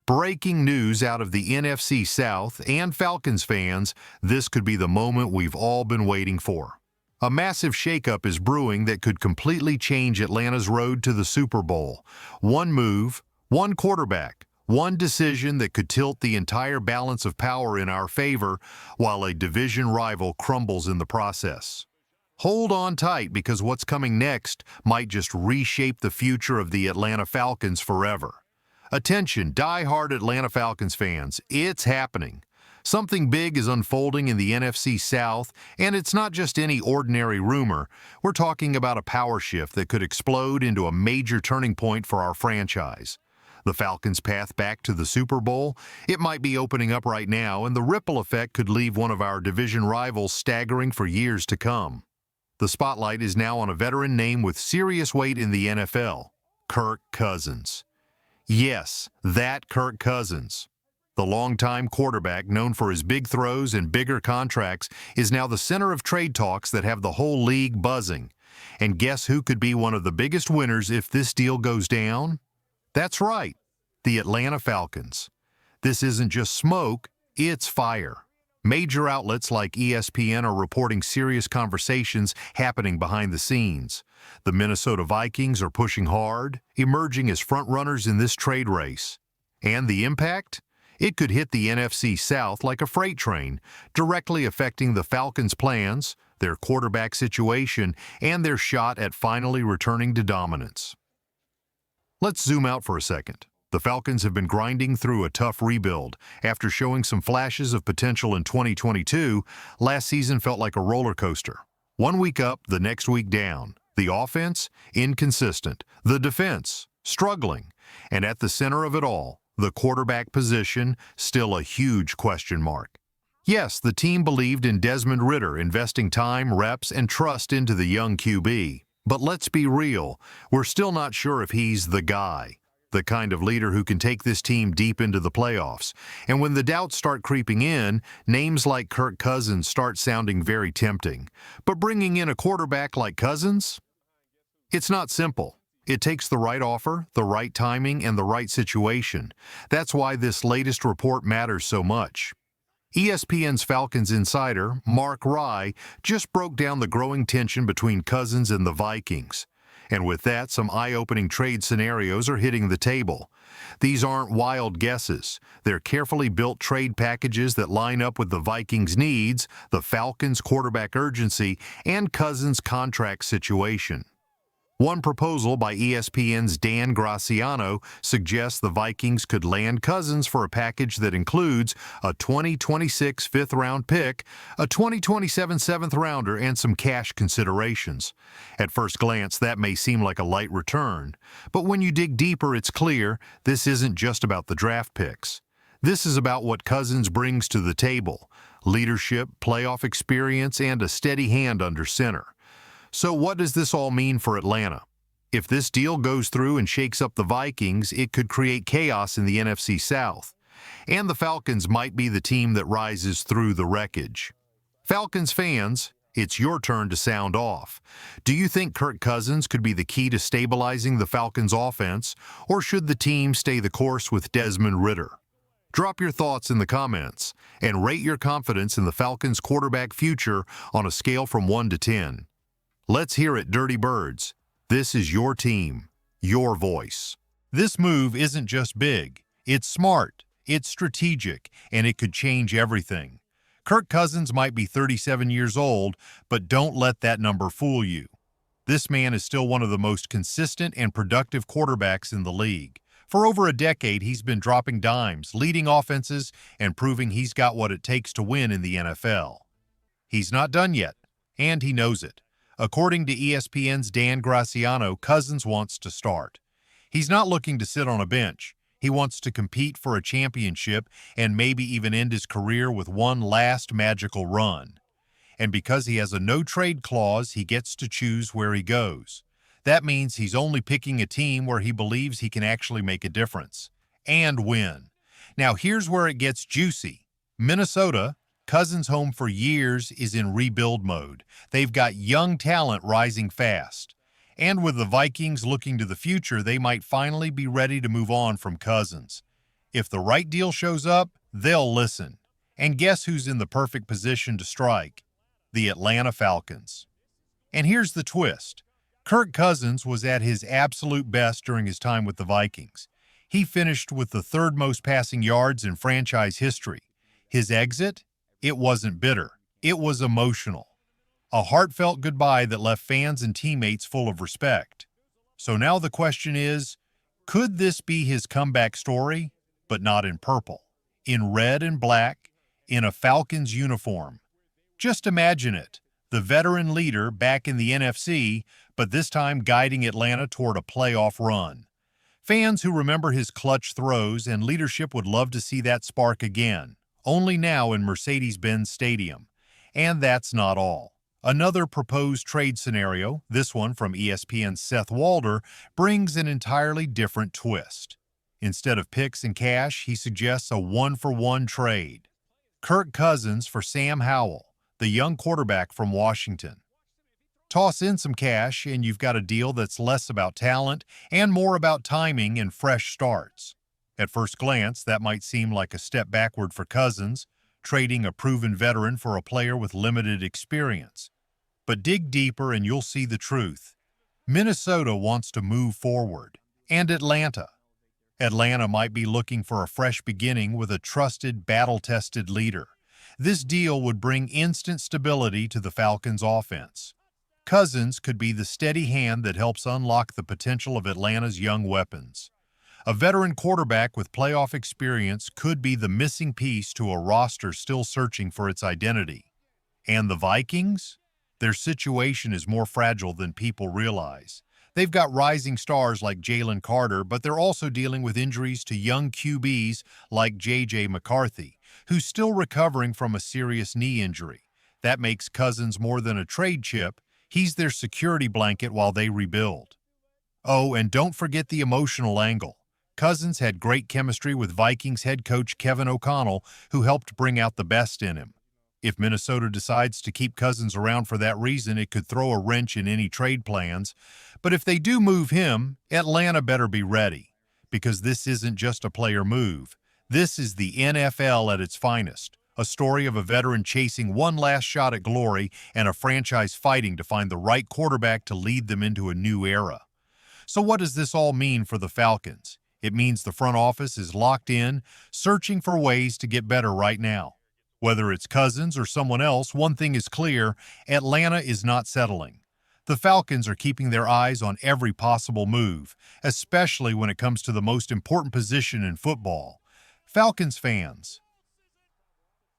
Breaking news out of the NFC South, and Falcons fans, this could be the moment we've all been waiting for. A massive shakeup is brewing that could completely change Atlanta's road to the Super Bowl. One move, one quarterback, one decision that could tilt the entire balance of power in our favor, while a division rival crumbles in the process. Hold on tight, because what's coming next might just reshape the future of the Atlanta Falcons forever. Attention, die-hard Atlanta Falcons fans, it's happening. Something big is unfolding in the NFC South, and it's not just any ordinary rumor. We're talking about a power shift that could explode into a major turning point for our franchise. The Falcons' path back to the Super Bowl, it might be opening up right now, and the ripple effect could leave one of our division rivals staggering for years to come. The spotlight is now on a veteran name with serious weight in the NFL, Kirk Cousins. Yes, that Kirk Cousins. The longtime quarterback, known for his big throws and bigger contracts, is now the center of trade talks that have the whole league buzzing. And guess who could be one of the biggest winners if this deal goes down? That's right, the Atlanta Falcons. This isn't just smoke, it's fire. Major outlets like ESPN are reporting serious conversations happening behind the scenes. The Minnesota Vikings are pushing hard, emerging as frontrunners in this trade race. And the impact? It could hit the NFC South like a freight train, directly affecting the Falcons' plans, their quarterback situation, and their shot at finally returning to dominance. Let's zoom out for a second. The Falcons have been grinding through a tough rebuild. After showing some flashes of potential in 2022, last season felt like a roller coaster. 1 week up, the next week down. The offense, inconsistent. The defense, struggling. And at the center of it all, the quarterback position, still a huge question mark. Yes, the team believed in Desmond Ridder, investing time, reps, and trust into the young QB. But let's be real, we're still not sure if he's the guy. The kind of leader who can take this team deep into the playoffs. And when the doubts start creeping in, names like Kirk Cousins start sounding very tempting. But bringing in a quarterback like Cousins? It's not simple. It takes the right offer, the right timing, and the right situation. That's why this latest report matters so much. ESPN's Falcons insider, Mark Rye, just broke down the growing tension between Cousins and the Vikings. And with that, some eye-opening trade scenarios are hitting the table. These aren't wild guesses. They're carefully built trade packages that line up with the Vikings' needs, the Falcons' quarterback urgency, and Cousins' contract situation. One proposal by ESPN's Dan Graciano suggests the Vikings could land Cousins for a package that includes a 2026 fifth-round pick, a 2027 seventh-rounder, and some cash considerations. At first glance, that may seem like a light return, but when you dig deeper, it's clear this isn't just about the draft picks. This is about what Cousins brings to the table: leadership, playoff experience, and a steady hand under center. So what does this all mean for Atlanta? If this deal goes through and shakes up the Vikings, it could create chaos in the NFC South. And the Falcons might be the team that rises through the wreckage. Falcons fans, it's your turn to sound off. Do you think Kirk Cousins could be the key to stabilizing the Falcons' offense, or should the team stay the course with Desmond Ridder? Drop your thoughts in the comments, and rate your confidence in the Falcons' quarterback future on a scale from 1 to 10. Let's hear it, Dirty Birds. This is your team, your voice. This move isn't just big. It's smart, it's strategic, and it could change everything. Kirk Cousins might be 37 years old, but don't let that number fool you. This man is still one of the most consistent and productive quarterbacks in the league. For over a decade, he's been dropping dimes, leading offenses, and proving he's got what it takes to win in the NFL. He's not done yet, and he knows it. According to ESPN's Dan Graciano, Cousins wants to start. He's not looking to sit on a bench. He wants to compete for a championship and maybe even end his career with one last magical run. And because he has a no-trade clause, he gets to choose where he goes. That means he's only picking a team where he believes he can actually make a difference and win. Now here's where it gets juicy. Minnesota, Cousins' home for years, is in rebuild mode. They've got young talent rising fast. And with the Vikings looking to the future, they might finally be ready to move on from Cousins. If the right deal shows up, they'll listen. And guess who's in the perfect position to strike? The Atlanta Falcons. And here's the twist. Kirk Cousins was at his absolute best during his time with the Vikings. He finished with the third most passing yards in franchise history. His exit? It wasn't bitter. It was emotional. A heartfelt goodbye that left fans and teammates full of respect. So now the question is, could this be his comeback story? But not in purple. In red and black, in a Falcons uniform. Just imagine it. The veteran leader back in the NFC, but this time guiding Atlanta toward a playoff run. Fans who remember his clutch throws and leadership would love to see that spark again, only now in Mercedes-Benz Stadium. And that's not all. Another proposed trade scenario, this one from ESPN's Seth Walder, brings an entirely different twist. Instead of picks and cash, he suggests a one-for-one trade. Kirk Cousins for Sam Howell, the young quarterback from Washington. Toss in some cash, and you've got a deal that's less about talent and more about timing and fresh starts. At first glance, that might seem like a step backward for Cousins, trading a proven veteran for a player with limited experience. But dig deeper and you'll see the truth. Minnesota wants to move forward, and Atlanta. Atlanta might be looking for a fresh beginning with a trusted, battle-tested leader. This deal would bring instant stability to the Falcons' offense. Cousins could be the steady hand that helps unlock the potential of Atlanta's young weapons. A veteran quarterback with playoff experience could be the missing piece to a roster still searching for its identity. And the Vikings? Their situation is more fragile than people realize. They've got rising stars like Jalen Carter, but they're also dealing with injuries to young QBs like J.J. McCarthy, who's still recovering from a serious knee injury. That makes Cousins more than a trade chip. He's their security blanket while they rebuild. Oh, and don't forget the emotional angle. Cousins had great chemistry with Vikings head coach Kevin O'Connell, who helped bring out the best in him. If Minnesota decides to keep Cousins around for that reason, it could throw a wrench in any trade plans. But if they do move him, Atlanta better be ready, because this isn't just a player move. This is the NFL at its finest, a story of a veteran chasing one last shot at glory and a franchise fighting to find the right quarterback to lead them into a new era. So what does this all mean for the Falcons? It means the front office is locked in, searching for ways to get better right now. Whether it's Cousins or someone else, one thing is clear: Atlanta is not settling. The Falcons are keeping their eyes on every possible move, especially when it comes to the most important position in football. Falcons fans,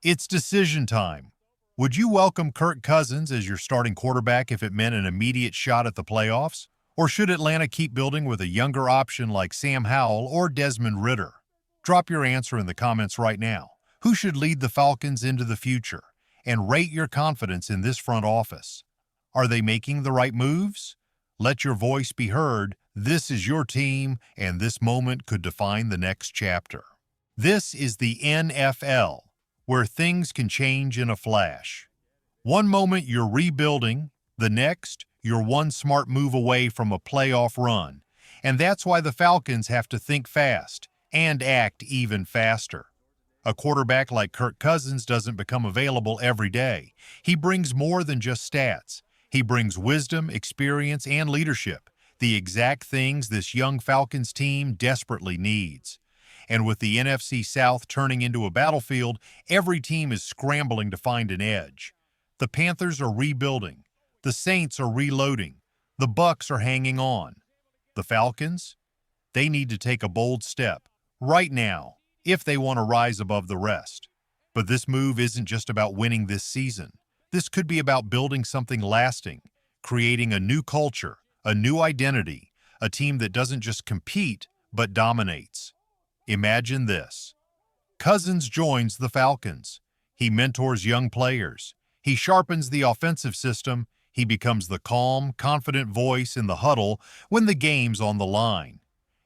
it's decision time. Would you welcome Kirk Cousins as your starting quarterback if it meant an immediate shot at the playoffs? Or should Atlanta keep building with a younger option like Sam Howell or Desmond Ridder? Drop your answer in the comments right now. Who should lead the Falcons into the future? And rate your confidence in this front office. Are they making the right moves? Let your voice be heard. This is your team, and this moment could define the next chapter. This is the NFL, where things can change in a flash. One moment you're rebuilding, the next, you're one smart move away from a playoff run. And that's why the Falcons have to think fast and act even faster. A quarterback like Kirk Cousins doesn't become available every day. He brings more than just stats. He brings wisdom, experience, and leadership, the exact things this young Falcons team desperately needs. And with the NFC South turning into a battlefield, every team is scrambling to find an edge. The Panthers are rebuilding. The Saints are reloading. The Bucs are hanging on. The Falcons? They need to take a bold step, right now, if they want to rise above the rest. But this move isn't just about winning this season. This could be about building something lasting, creating a new culture, a new identity, a team that doesn't just compete, but dominates. Imagine this. Cousins joins the Falcons. He mentors young players. He sharpens the offensive system. He becomes the calm, confident voice in the huddle when the game's on the line.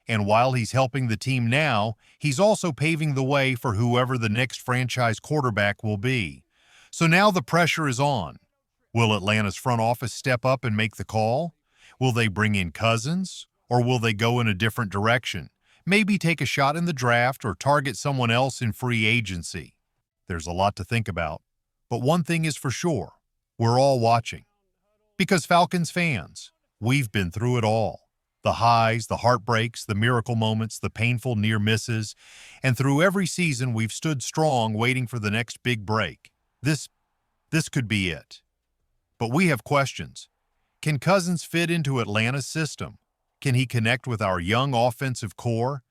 And while he's helping the team now, he's also paving the way for whoever the next franchise quarterback will be. So now the pressure is on. Will Atlanta's front office step up and make the call? Will they bring in Cousins, or will they go in a different direction? Maybe take a shot in the draft or target someone else in free agency. There's a lot to think about, but one thing is for sure, we're all watching. Because Falcons fans, we've been through it all. The highs, the heartbreaks, the miracle moments, the painful near misses, and through every season we've stood strong waiting for the next big break. This could be it. But we have questions. Can Cousins fit into Atlanta's system? Can he connect with our young offensive core?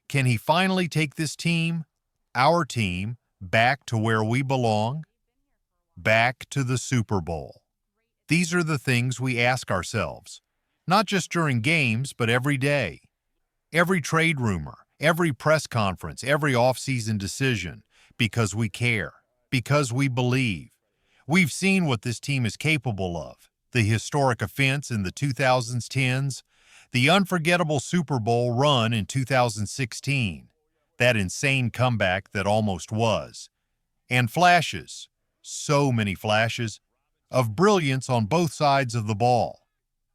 Can he finally take this team, our team, back to where we belong? Back to the Super Bowl. These are the things we ask ourselves, not just during games, but every day. Every trade rumor, every press conference, every offseason decision, because we care, because we believe. We've seen what this team is capable of, the historic offense in the 2010s, the unforgettable Super Bowl run in 2016, that insane comeback that almost was, and flashes, so many flashes, of brilliance on both sides of the ball.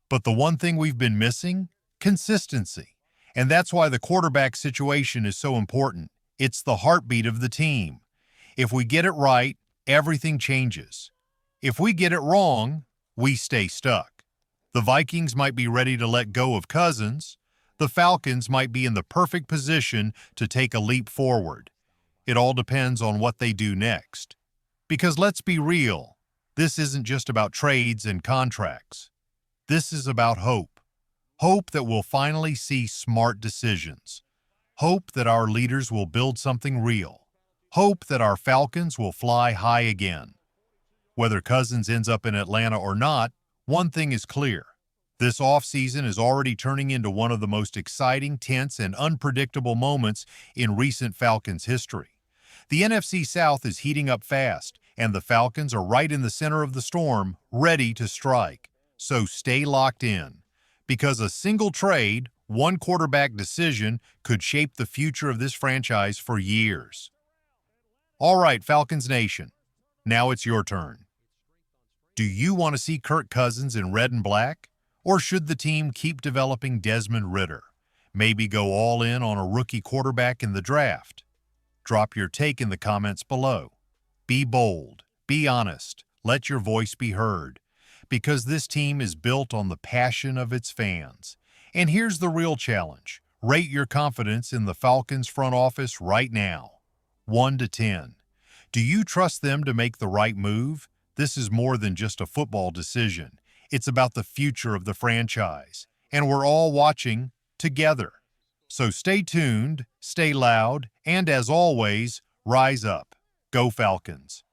But the one thing we've been missing? Consistency. And that's why the quarterback situation is so important. It's the heartbeat of the team. If we get it right, everything changes. If we get it wrong, we stay stuck. The Vikings might be ready to let go of Cousins. The Falcons might be in the perfect position to take a leap forward. It all depends on what they do next. Because let's be real, this isn't just about trades and contracts. This is about hope. Hope that we'll finally see smart decisions. Hope that our leaders will build something real. Hope that our Falcons will fly high again. Whether Cousins ends up in Atlanta or not, one thing is clear. This offseason is already turning into one of the most exciting, tense, and unpredictable moments in recent Falcons history. The NFC South is heating up fast, and the Falcons are right in the center of the storm, ready to strike. So stay locked in, because a single trade, one quarterback decision could shape the future of this franchise for years. All right, Falcons Nation, now it's your turn. Do you want to see Kirk Cousins in red and black? Or should the team keep developing Desmond Ridder? Maybe go all in on a rookie quarterback in the draft? Drop your take in the comments below. Be bold, be honest, let your voice be heard, because this team is built on the passion of its fans. And here's the real challenge. Rate your confidence in the Falcons front office right now. 1 to 10. Do you trust them to make the right move? This is more than just a football decision. It's about the future of the franchise, and we're all watching together. So stay tuned, stay loud, and as always, rise up. Go Falcons!